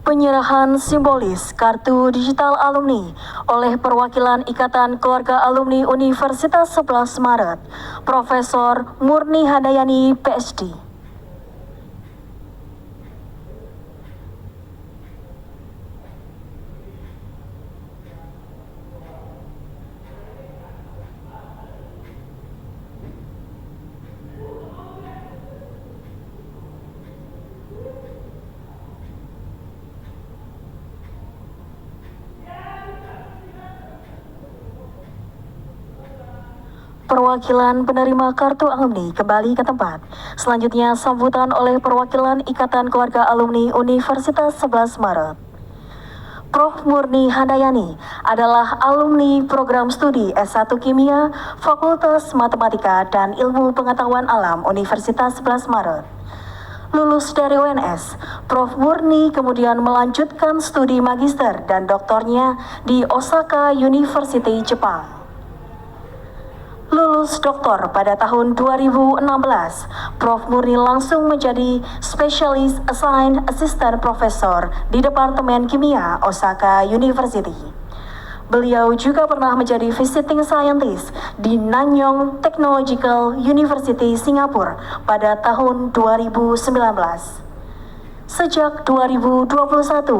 Penyerahan simbolis kartu digital alumni oleh perwakilan Ikatan Keluarga Alumni Universitas 11 Maret, Profesor Murni Handayani, PhD. Perwakilan penerima kartu alumni kembali ke tempat. Selanjutnya sambutan oleh perwakilan Ikatan Keluarga Alumni Universitas 11 Maret. Prof. Murni Handayani adalah alumni program studi S1 Kimia Fakultas Matematika dan Ilmu Pengetahuan Alam Universitas 11 Maret. Lulus dari UNS, Prof. Murni kemudian melanjutkan studi magister dan doktornya di Osaka University, Jepang. Lulus doktor pada tahun 2016, Prof. Murni langsung menjadi Specialist Assigned Assistant Professor di Departemen Kimia Osaka University. Beliau juga pernah menjadi Visiting Scientist di Nanyang Technological University, Singapura pada tahun 2019. Sejak 2021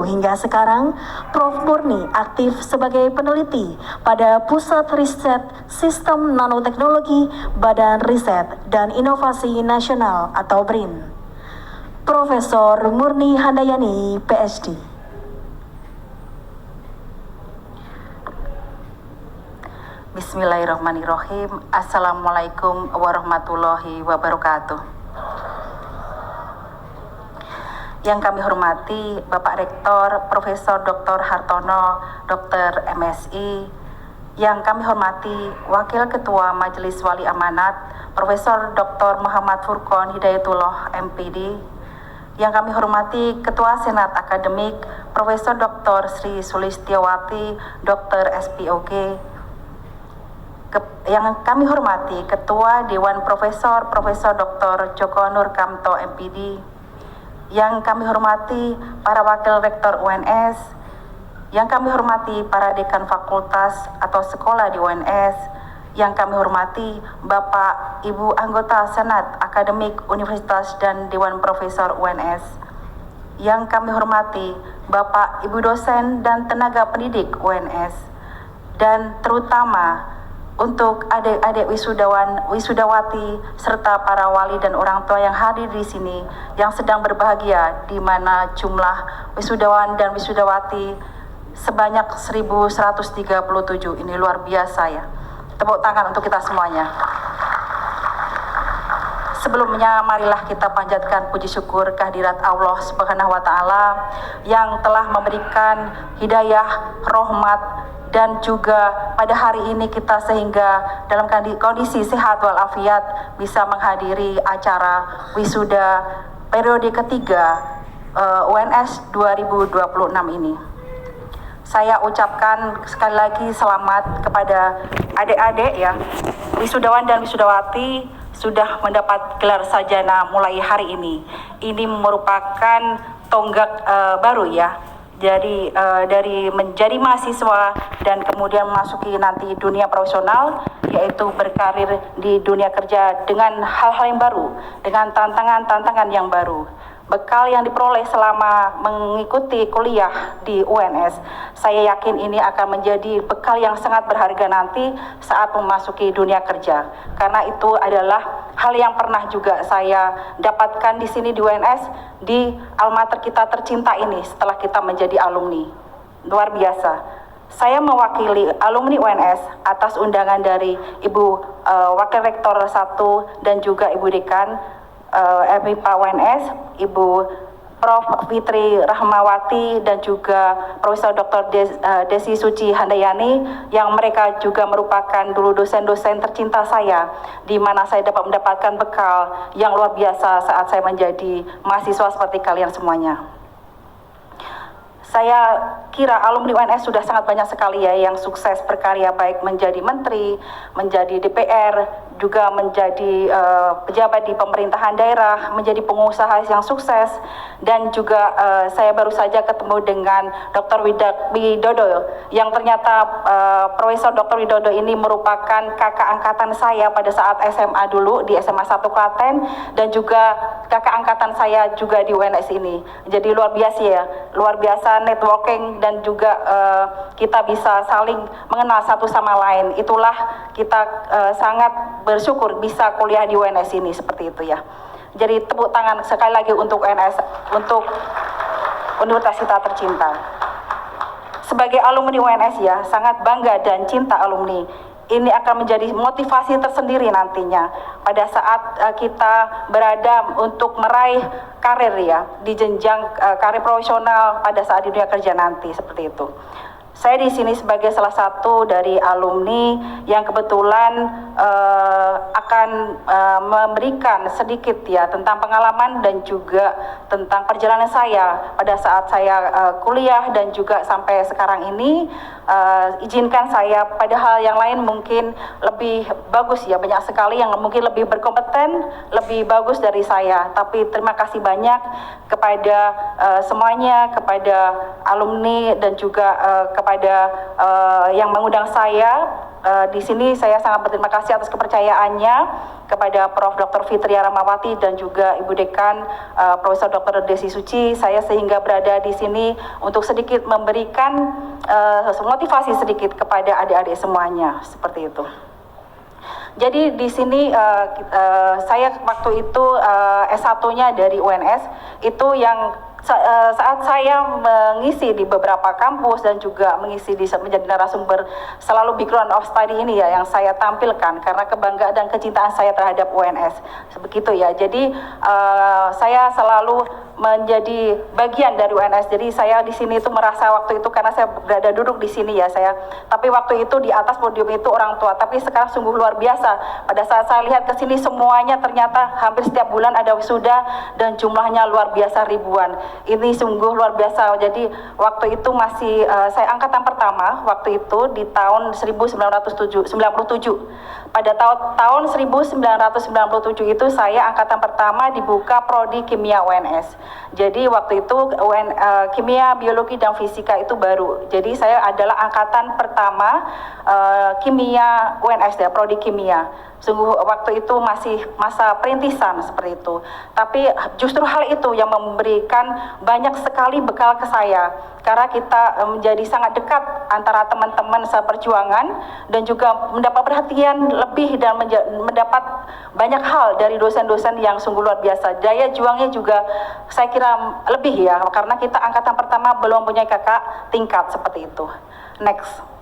hingga sekarang, Prof. Murni aktif sebagai peneliti pada Pusat Riset Sistem Nanoteknologi Badan Riset dan Inovasi Nasional atau BRIN. Profesor Murni Handayani, PhD. Bismillahirrahmanirrahim. Assalamualaikum warahmatullahi wabarakatuh. Yang kami hormati Bapak Rektor Profesor Dr. Hartono, Dr. MSI. Yang kami hormati Wakil Ketua Majelis Wali Amanat Profesor Dr. Muhammad Furqon Hidayatullah, MPD. Yang kami hormati Ketua Senat Akademik Profesor Dr. Sri Sulistiawati, Dr. SPOG. Yang kami hormati Ketua Dewan Profesor Dr. Joko Nur Kamto, MPD. Yang kami hormati para wakil rektor UNS, yang kami hormati para dekan fakultas atau sekolah di UNS, yang kami hormati Bapak Ibu anggota Senat Akademik Universitas dan Dewan Profesor UNS, yang kami hormati Bapak Ibu dosen dan tenaga pendidik UNS, dan terutama untuk adik-adik wisudawan, wisudawati, serta para wali dan orang tua yang hadir di sini, yang sedang berbahagia, di mana jumlah wisudawan dan wisudawati sebanyak 1137. Ini luar biasa ya. Tepuk tangan untuk kita semuanya. Sebelumnya marilah kita panjatkan puji syukur kehadirat Allah Subhanahu wa Ta'ala yang telah memberikan hidayah, rahmat, dan juga pada hari ini kita sehingga dalam kondisi sehat walafiat bisa menghadiri acara wisuda periode ketiga UNS 2026 ini. Saya ucapkan sekali lagi selamat kepada adik-adik ya, wisudawan dan wisudawati sudah mendapat gelar sarjana mulai hari ini. Ini merupakan tonggak baru ya. Jadi dari menjadi mahasiswa dan kemudian memasuki nanti dunia profesional, yaitu berkarir di dunia kerja dengan hal-hal yang baru, dengan tantangan-tantangan yang baru. Bekal yang diperoleh selama mengikuti kuliah di UNS, saya yakin ini akan menjadi bekal yang sangat berharga nanti saat memasuki dunia kerja. Karena itu adalah hal yang pernah juga saya dapatkan di sini di UNS, di alma mater kita tercinta ini setelah kita menjadi alumni. Luar biasa. Saya mewakili alumni UNS atas undangan dari Ibu Wakil Rektor 1 dan juga Ibu Dekan FMIPA UNS, Ibu Prof. Fitri Rahmawati dan juga Profesor Dr. Desi Suci Handayani, yang mereka juga merupakan dulu dosen-dosen tercinta saya, di mana saya dapat mendapatkan bekal yang luar biasa saat saya menjadi mahasiswa seperti kalian semuanya. Saya kira alumni UNS sudah sangat banyak sekali ya yang sukses berkarya, baik menjadi menteri, menjadi DPR, juga menjadi pejabat di pemerintahan daerah, menjadi pengusaha yang sukses, dan juga saya baru saja ketemu dengan Dr. Widodo yang ternyata Profesor Dr. Widodo ini merupakan kakak angkatan saya pada saat SMA dulu di SMA 1 Klaten, dan juga kakak angkatan saya juga di UNS ini. Jadi luar biasa ya, luar biasa networking, dan juga kita bisa saling mengenal satu sama lain. Itulah kita sangat bersyukur bisa kuliah di UNS ini seperti itu ya. Jadi tepuk tangan sekali lagi untuk UNS, untuk Universitas kita tercinta. Sebagai alumni UNS ya, sangat bangga dan cinta alumni. Ini akan menjadi motivasi tersendiri nantinya pada saat kita berada untuk meraih karir ya, di jenjang karir profesional pada saat di dunia kerja nanti seperti itu. Saya di sini sebagai salah satu dari alumni yang kebetulan akan memberikan sedikit ya tentang pengalaman dan juga tentang perjalanan saya pada saat saya kuliah dan juga sampai sekarang ini. Izinkan saya pada hal yang lain mungkin lebih bagus ya, banyak sekali yang mungkin lebih berkompeten, lebih bagus dari saya. Tapi terima kasih banyak kepada semuanya, kepada alumni dan juga kepada yang mengundang saya. Di sini saya sangat berterima kasih atas kepercayaannya kepada Prof. Dr. Fitria Ramawati dan juga Ibu Dekan Profesor Dr. Desi Suci, saya sehingga berada di sini untuk sedikit memberikan motivasi sedikit kepada adik-adik semuanya seperti itu. Jadi di sini saya waktu itu S1-nya dari UNS itu yang saat saya mengisi di beberapa kampus dan juga mengisi di menjadi narasumber selalu background of study ini ya yang saya tampilkan karena kebanggaan dan kecintaan saya terhadap UNS begitu ya. Jadi saya selalu menjadi bagian dari UNS. Jadi saya di sini itu merasa waktu itu karena saya berada duduk di sini ya saya. Tapi waktu itu di atas podium itu orang tua. Tapi sekarang sungguh luar biasa. Pada saat saya lihat ke sini semuanya ternyata hampir setiap bulan ada wisuda dan jumlahnya luar biasa ribuan. Ini sungguh luar biasa. Jadi waktu itu masih saya angkatan pertama waktu itu di tahun 1997. Pada tahun 1997 itu saya angkatan pertama dibuka prodi kimia UNS. Jadi waktu itu kimia, biologi dan fisika itu baru. Jadi saya adalah angkatan pertama kimia UNS ya, prodi kimia. Sungguh waktu itu masih masa perintisan seperti itu. Tapi justru hal itu yang memberikan banyak sekali bekal ke saya. Karena kita menjadi sangat dekat antara teman-teman seperjuangan dan juga mendapat perhatian lebih dan mendapat banyak hal dari dosen-dosen yang sungguh luar biasa. Daya juangnya juga saya kira lebih ya, karena kita angkatan pertama belum punya kakak tingkat seperti itu. Next.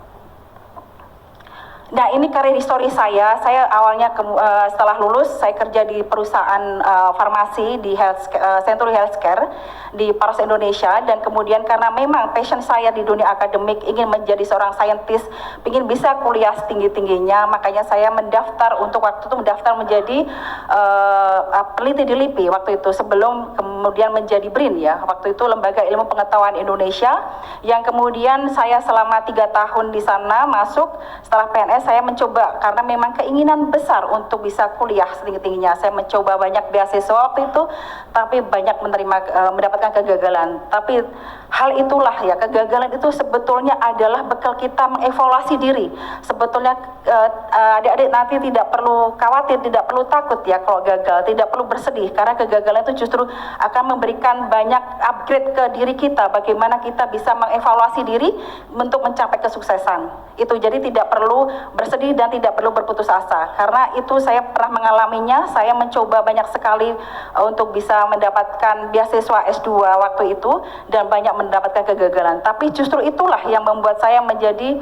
Nah ini karir histori saya awalnya setelah lulus saya kerja di perusahaan farmasi di Century Healthcare di Paros Indonesia, dan kemudian karena memang passion saya di dunia akademik ingin menjadi seorang saintis, ingin bisa kuliah setinggi-tingginya, makanya saya mendaftar menjadi peneliti di LIPI waktu itu sebelum kemudian menjadi BRIN ya, waktu itu Lembaga Ilmu Pengetahuan Indonesia, yang kemudian saya selama 3 tahun di sana masuk. Setelah PNS saya mencoba karena memang keinginan besar untuk bisa kuliah setinggi-tingginya. Saya mencoba banyak beasiswa waktu itu, tapi banyak mendapatkan kegagalan. Tapi hal itulah ya, kegagalan itu sebetulnya adalah bekal kita mengevaluasi diri. Sebetulnya adik-adik nanti tidak perlu khawatir, tidak perlu takut ya kalau gagal, tidak perlu bersedih karena kegagalan itu justru akan memberikan banyak upgrade ke diri kita. Bagaimana kita bisa mengevaluasi diri untuk mencapai kesuksesan. Itu jadi tidak perlu bersedih dan tidak perlu berputus asa, karena itu saya pernah mengalaminya. Saya mencoba banyak sekali untuk bisa mendapatkan beasiswa S2 waktu itu dan banyak mendapatkan kegagalan, tapi justru itulah yang membuat saya menjadi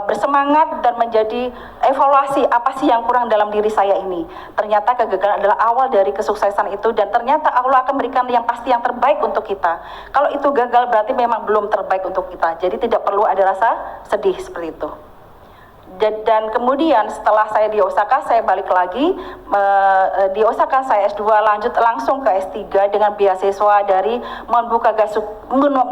bersemangat dan menjadi evaluasi apa sih yang kurang dalam diri saya ini. Ternyata kegagalan adalah awal dari kesuksesan itu, dan ternyata Allah akan berikan yang pasti yang terbaik untuk kita. Kalau itu gagal berarti memang belum terbaik untuk kita, jadi tidak perlu ada rasa sedih seperti itu. Dan kemudian setelah saya di Osaka, saya balik lagi di Osaka, saya S2 lanjut langsung ke S3 dengan beasiswa dari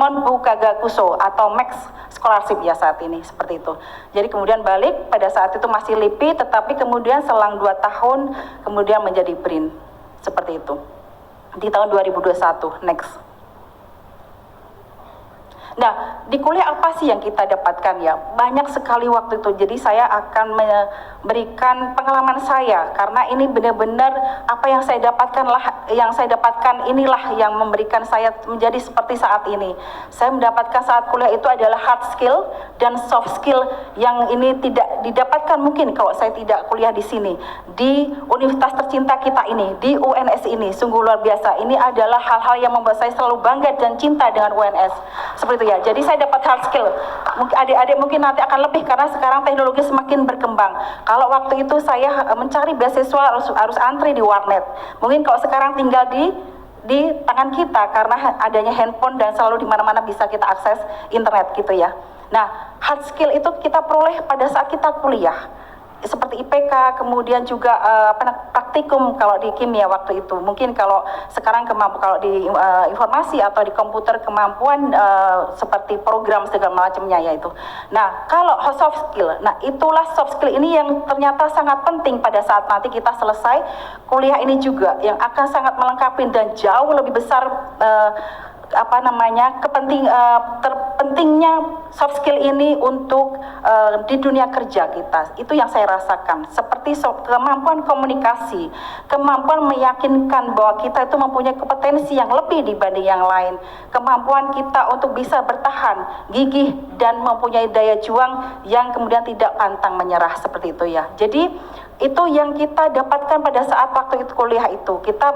Monbukagakuso atau Max Scholarship ya saat ini, seperti itu. Jadi kemudian balik, pada saat itu masih LIPI, tetapi kemudian selang 2 tahun kemudian menjadi BRIN, seperti itu. Di tahun 2021, next. Nah, di kuliah apa sih yang kita dapatkan ya? Banyak sekali waktu itu. Jadi saya akan memberikan pengalaman saya karena ini benar-benar apa yang saya dapatkan inilah yang memberikan saya menjadi seperti saat ini. Saya mendapatkan saat kuliah itu adalah hard skill dan soft skill yang ini tidak didapatkan mungkin kalau saya tidak kuliah di sini. Di universitas tercinta kita ini, di UNS ini, sungguh luar biasa. Ini adalah hal-hal yang membuat saya selalu bangga dan cinta dengan UNS. Seperti itu ya. Jadi saya dapat hard skill. Mungkin adik-adik mungkin nanti akan lebih karena sekarang teknologi semakin berkembang. Kalau waktu itu saya mencari beasiswa harus antri di warnet. Mungkin kalau sekarang tinggal di tangan kita karena adanya handphone dan selalu di mana-mana bisa kita akses internet gitu ya. Nah, hard skill itu kita peroleh pada saat kita kuliah. Seperti IPK, kemudian juga praktikum kalau di kimia waktu itu. Mungkin kalau sekarang kalau di informasi atau di komputer kemampuan seperti program segala macamnya yaitu. Nah, kalau soft skill, nah itulah soft skill ini yang ternyata sangat penting pada saat nanti kita selesai kuliah ini juga, yang akan sangat melengkapi dan jauh lebih besar terpentingnya soft skill ini untuk di dunia kerja kita. Itu yang saya rasakan, seperti kemampuan komunikasi, kemampuan meyakinkan bahwa kita itu mempunyai kompetensi yang lebih dibanding yang lain, kemampuan kita untuk bisa bertahan, gigih dan mempunyai daya juang yang kemudian tidak pantang menyerah, seperti itu ya. Jadi itu yang kita dapatkan pada saat waktu itu kuliah itu. Kita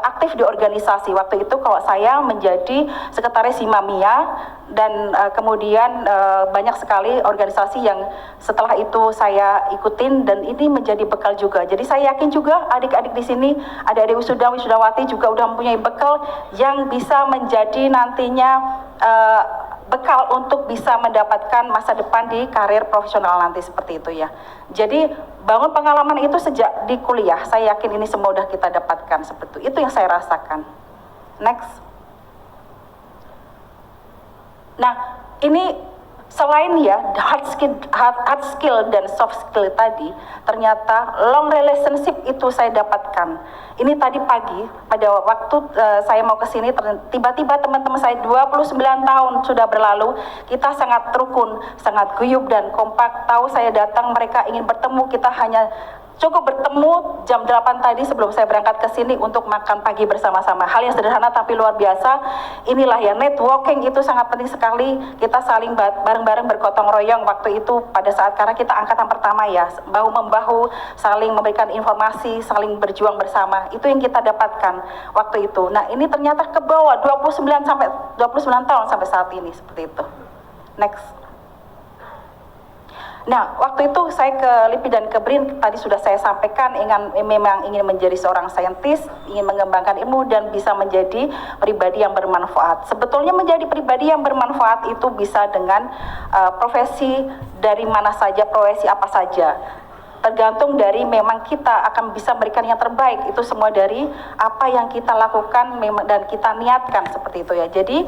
aktif di organisasi. Waktu itu kalau saya menjadi sekretaris Himamia dan kemudian banyak sekali organisasi yang setelah itu saya ikutin dan ini menjadi bekal juga. Jadi saya yakin juga adik-adik di sini, adik-adik wisudawati juga udah mempunyai bekal yang bisa menjadi nantinya bekal untuk bisa mendapatkan masa depan di karir profesional nanti, seperti itu ya. Jadi bangun pengalaman itu sejak di kuliah, saya yakin ini semua sudah kita dapatkan seperti itu. Itu yang saya rasakan. Next. Nah, ini selain ya hard skill dan soft skill tadi, ternyata long relationship itu saya dapatkan. Ini tadi pagi pada waktu saya mau ke sini, tiba-tiba teman-teman saya 29 tahun sudah berlalu, kita sangat rukun, sangat guyup dan kompak. Tahu saya datang, mereka ingin bertemu, kita hanya cukup bertemu jam 8 tadi sebelum saya berangkat ke sini untuk makan pagi bersama-sama. Hal yang sederhana tapi luar biasa. Inilah ya, networking itu sangat penting sekali. Kita saling bareng-bareng bergotong royong waktu itu pada saat, karena kita angkatan pertama ya, bahu-membahu, saling memberikan informasi, saling berjuang bersama. Itu yang kita dapatkan waktu itu. Nah, ini ternyata ke bawah 29 tahun sampai saat ini, seperti itu. Next. Nah, waktu itu saya ke LIPI dan ke BRIN, tadi sudah saya sampaikan, memang ingin menjadi seorang saintis, ingin mengembangkan ilmu dan bisa menjadi pribadi yang bermanfaat. Sebetulnya menjadi pribadi yang bermanfaat itu bisa dengan profesi dari mana saja, profesi apa saja. Tergantung dari memang kita akan bisa memberikan yang terbaik, itu semua dari apa yang kita lakukan dan kita niatkan, seperti itu ya. Jadi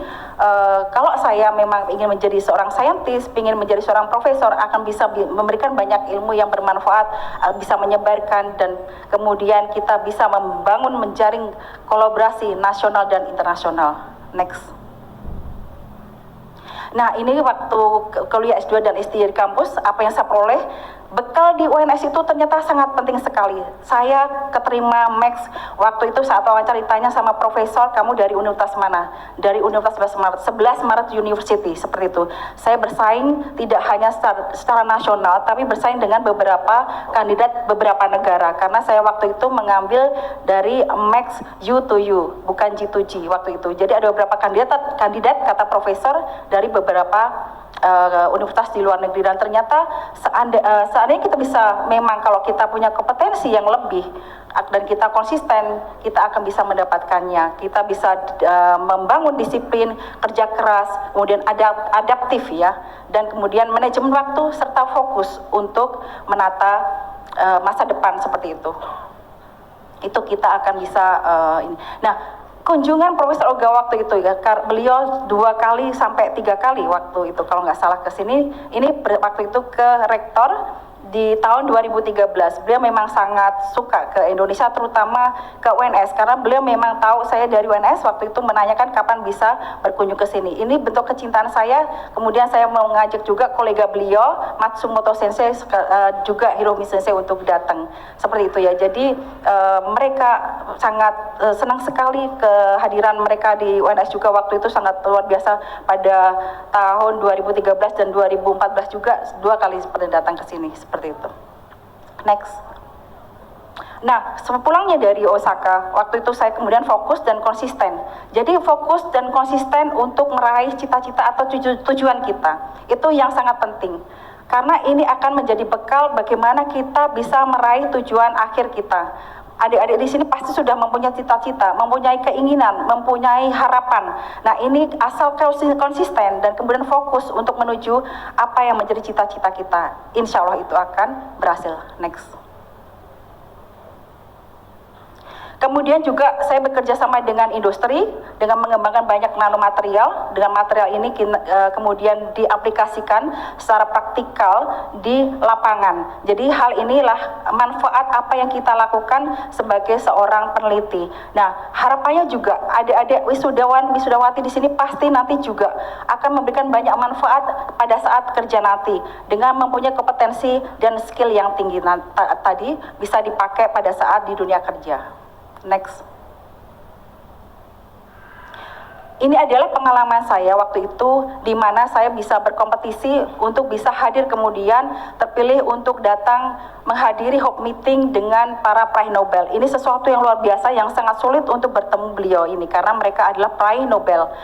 kalau saya memang ingin menjadi seorang saintis, ingin menjadi seorang profesor, akan bisa memberikan banyak ilmu yang bermanfaat, bisa menyebarkan, dan kemudian kita bisa membangun, menjaring kolaborasi nasional dan internasional. Next. Nah, ini waktu kuliah S2 dan S3 di kampus, apa yang saya peroleh, bekal di UNS itu ternyata sangat penting sekali. Saya keterima Max, waktu itu saat wawancara ditanya sama profesor, kamu dari universitas mana? Dari Universitas 11 Maret University, seperti itu. Saya bersaing tidak hanya secara nasional, tapi bersaing dengan beberapa kandidat beberapa negara, karena saya waktu itu mengambil dari Max U2U, bukan G2G waktu itu. Jadi ada beberapa kandidat kata profesor dari beberapa universitas di luar negeri, dan ternyata seandainya kita bisa, memang kalau kita punya kompetensi yang lebih dan kita konsisten, kita akan bisa mendapatkannya. Kita bisa membangun disiplin, kerja keras, kemudian adaptif ya, dan kemudian manajemen waktu serta fokus untuk menata masa depan seperti itu. Itu kita akan bisa ini. Nah, kunjungan Profesor Oga waktu itu ya, beliau 2 kali sampai 3 kali waktu itu kalau nggak salah ke sini. Ini waktu itu ke rektor di tahun 2013. Beliau memang sangat suka ke Indonesia, terutama ke UNS, karena beliau memang tahu saya dari UNS, waktu itu menanyakan kapan bisa berkunjung ke sini. Ini bentuk kecintaan saya. Kemudian saya mau mengajak juga kolega beliau Matsumoto Sensei, juga Hiromi Sensei untuk datang seperti itu ya. Jadi mereka sangat senang sekali kehadiran mereka di UNS juga waktu itu sangat luar biasa. Pada tahun 2013 dan 2014 juga 2 kali seperti datang ke sini seperti itu. Next. Nah, sepulangnya dari Osaka, waktu itu saya kemudian fokus dan konsisten. Jadi fokus dan konsisten untuk meraih cita-cita atau tujuan kita. Itu yang sangat penting. Karena ini akan menjadi bekal bagaimana kita bisa meraih tujuan akhir kita. Adik-adik di sini pasti sudah mempunyai cita-cita, mempunyai keinginan, mempunyai harapan. Nah, ini asal konsisten dan kemudian fokus untuk menuju apa yang menjadi cita-cita kita. Insya Allah itu akan berhasil. Next. Kemudian juga saya bekerja sama dengan industri, dengan mengembangkan banyak nanomaterial. Dengan material ini kemudian diaplikasikan secara praktikal di lapangan. Jadi hal inilah manfaat apa yang kita lakukan sebagai seorang peneliti. Nah, harapannya juga adik-adik wisudawan, wisudawati di sini pasti nanti juga akan memberikan banyak manfaat pada saat kerja nanti. Dengan mempunyai kompetensi dan skill yang tinggi tadi bisa dipakai pada saat di dunia kerja. Next. Ini adalah pengalaman saya waktu itu di mana saya bisa berkompetisi untuk bisa hadir kemudian terpilih untuk datang menghadiri hop meeting dengan para peraih Nobel. Ini sesuatu yang luar biasa yang sangat sulit untuk bertemu beliau ini karena mereka adalah peraih Nobel.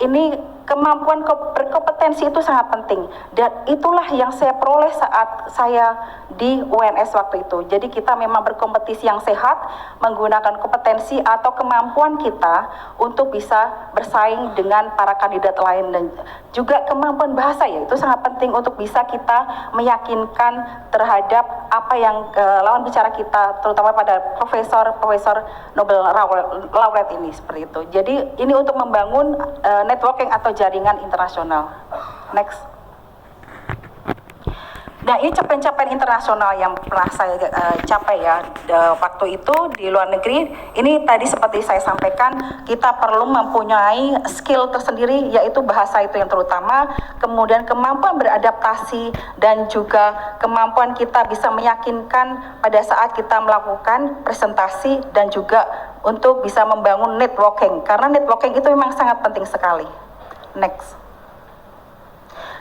Ini kemampuan berkompetensi itu sangat penting dan itulah yang saya peroleh saat saya di UNS waktu itu. Jadi kita memang berkompetisi yang sehat, menggunakan kompetensi atau kemampuan kita untuk bisa bersaing dengan para kandidat lain, dan juga kemampuan bahasa ya, itu sangat penting untuk bisa kita meyakinkan terhadap apa yang lawan bicara kita, terutama pada profesor Nobel laureate ini seperti itu. Jadi ini untuk membangun networking atau jaringan internasional. Next. Nah, ini capaian-capaian internasional yang pernah saya capai ya waktu itu di luar negeri. Ini tadi seperti saya sampaikan, kita perlu mempunyai skill tersendiri, yaitu bahasa itu yang terutama, kemudian kemampuan beradaptasi dan juga kemampuan kita bisa meyakinkan pada saat kita melakukan presentasi dan juga untuk bisa membangun networking, karena networking itu memang sangat penting sekali. Next.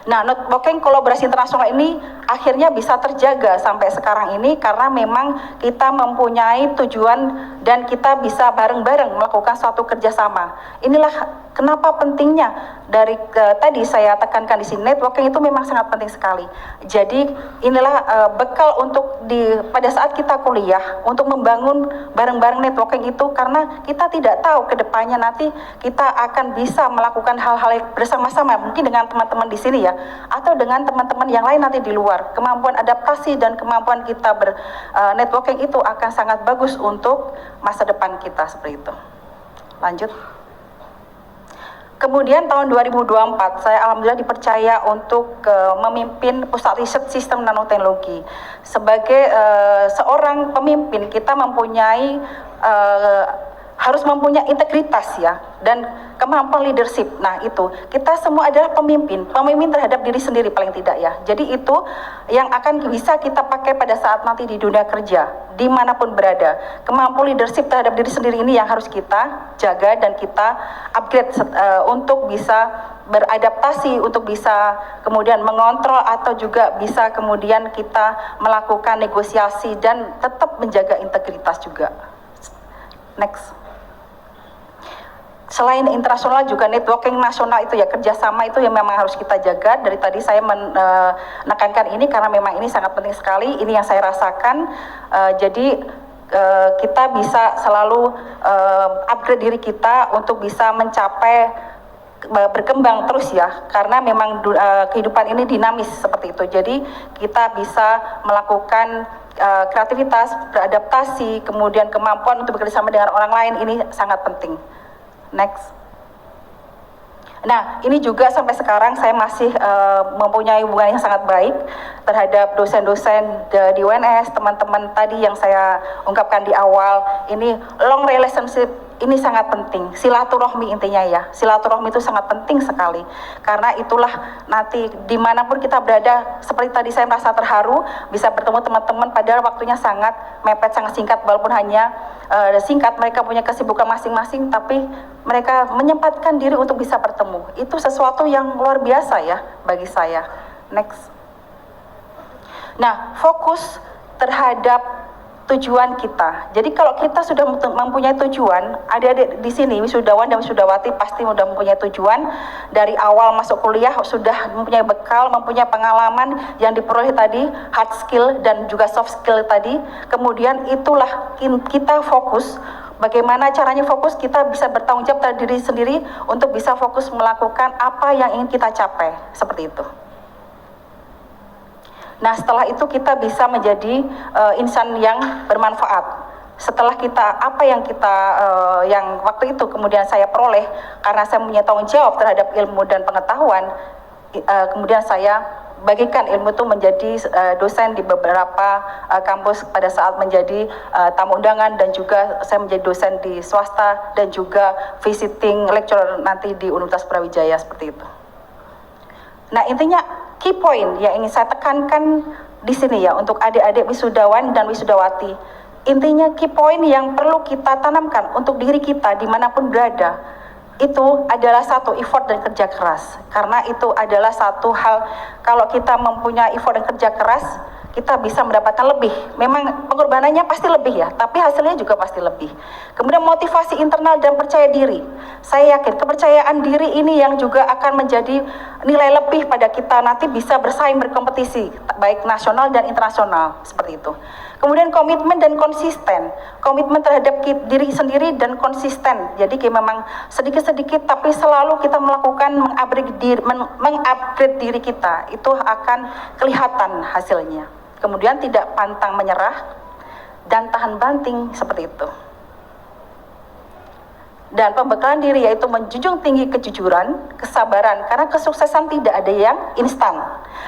Nah, networking kolaborasi internasional ini akhirnya bisa terjaga sampai sekarang ini karena memang kita mempunyai tujuan dan kita bisa bareng-bareng melakukan suatu kerjasama. Inilah kenapa pentingnya dari tadi saya tekankan di sini, networking itu memang sangat penting sekali. Jadi inilah bekal untuk pada saat kita kuliah untuk membangun bareng-bareng networking itu, karena kita tidak tahu ke depannya nanti kita akan bisa melakukan hal-hal bersama-sama, mungkin dengan teman-teman di sini ya, atau dengan teman-teman yang lain nanti di luar. Kemampuan adaptasi dan kemampuan kita networking itu akan sangat bagus untuk masa depan kita seperti itu. Lanjut. Kemudian tahun 2024 saya alhamdulillah dipercaya untuk memimpin Pusat Riset Sistem Nanoteknologi. Sebagai seorang pemimpin kita mempunyai harus mempunyai integritas ya, dan kemampuan leadership. Nah, itu kita semua adalah pemimpin terhadap diri sendiri paling tidak ya. Jadi itu yang akan bisa kita pakai pada saat nanti di dunia kerja dimanapun berada. Kemampuan leadership terhadap diri sendiri ini yang harus kita jaga dan kita upgrade untuk bisa beradaptasi, untuk bisa kemudian mengontrol atau juga bisa kemudian kita melakukan negosiasi dan tetap menjaga integritas juga. Next. selain internasional juga networking nasional itu ya, kerjasama itu yang memang harus kita jaga. Dari tadi saya menekankan ini karena memang ini sangat penting sekali, ini yang saya rasakan. Jadi kita bisa selalu upgrade diri kita untuk bisa mencapai berkembang terus ya, karena memang kehidupan ini dinamis seperti itu. Jadi kita bisa melakukan kreativitas, beradaptasi, kemudian kemampuan untuk bekerjasama dengan orang lain, ini sangat penting. Next. Nah, ini juga sampai sekarang saya masih mempunyai hubungan yang sangat baik terhadap dosen-dosen di UNS, teman-teman tadi yang saya ungkapkan di awal. Ini long relationship, ini sangat penting. Silaturahmi intinya ya, silaturahmi itu sangat penting sekali. Karena itulah nanti dimanapun kita berada, seperti tadi saya merasa terharu bisa bertemu teman-teman padahal waktunya sangat mepet, sangat singkat, walaupun hanya singkat, mereka punya kesibukan masing-masing, tapi mereka menyempatkan diri untuk bisa bertemu. Itu sesuatu yang luar biasa ya bagi saya. Next. Nah, fokus terhadap tujuan kita. Jadi kalau kita sudah mempunyai tujuan, adik-adik di sini wisudawan dan wisudawati pasti sudah mempunyai tujuan dari awal masuk kuliah, sudah mempunyai bekal, mempunyai pengalaman yang diperoleh tadi, hard skill dan juga soft skill tadi. Kemudian itulah kita fokus. Bagaimana caranya fokus? Kita bisa bertanggung jawab terhadap diri sendiri untuk bisa fokus melakukan apa yang ingin kita capai, seperti itu. Nah, setelah itu kita bisa menjadi insan yang bermanfaat. Setelah kita apa yang kita yang waktu itu kemudian saya peroleh karena saya punya tanggung jawab terhadap ilmu dan pengetahuan, kemudian saya bagikan ilmu itu menjadi dosen di beberapa kampus pada saat menjadi tamu undangan, dan juga saya menjadi dosen di swasta dan juga visiting lecturer nanti di Universitas Brawijaya, seperti itu. Nah, intinya key point yang ingin saya tekankan di sini ya untuk adik-adik wisudawan dan wisudawati. Intinya key point yang perlu kita tanamkan untuk diri kita dimanapun berada, itu adalah satu, effort dan kerja keras. Karena itu adalah satu hal, kalau kita mempunyai effort dan kerja keras, kita bisa mendapatkan lebih. Memang pengorbanannya pasti lebih ya, tapi hasilnya juga pasti lebih. Kemudian motivasi internal dan percaya diri. Saya yakin kepercayaan diri ini yang juga akan menjadi nilai lebih pada kita nanti bisa bersaing, berkompetisi, baik nasional dan internasional, seperti itu. Kemudian komitmen dan konsisten. Komitmen terhadap diri sendiri dan konsisten. Jadi memang sedikit-sedikit tapi selalu kita melakukan mengupgrade diri kita. Itu akan kelihatan hasilnya. Kemudian tidak pantang menyerah dan tahan banting, seperti itu. Dan pembekalan diri yaitu menjunjung tinggi kejujuran, kesabaran, karena kesuksesan tidak ada yang instan.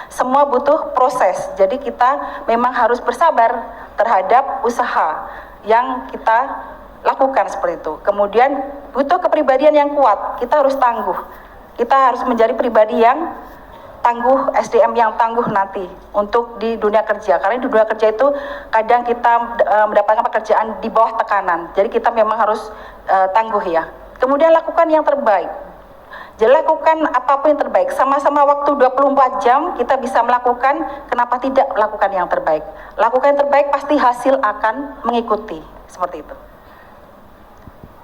Semua butuh proses. Jadi kita memang harus bersabar terhadap usaha yang kita lakukan, seperti itu. Kemudian butuh kepribadian yang kuat. Kita harus tangguh. Kita harus menjadi pribadi yang tangguh, SDM yang tangguh nanti untuk di dunia kerja. Karena di dunia kerja itu kadang kita mendapatkan pekerjaan di bawah tekanan. Jadi kita memang harus tangguh ya. Kemudian lakukan yang terbaik. Jadi lakukan apapun yang terbaik. Sama-sama waktu 24 jam kita bisa melakukan, kenapa tidak lakukan yang terbaik? Lakukan yang terbaik, pasti hasil akan mengikuti. Seperti itu.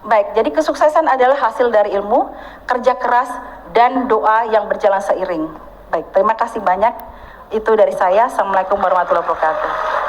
Baik, jadi kesuksesan adalah hasil dari ilmu, kerja keras, dan doa yang berjalan seiring. Baik, terima kasih banyak. Itu dari saya. Assalamualaikum warahmatullahi wabarakatuh.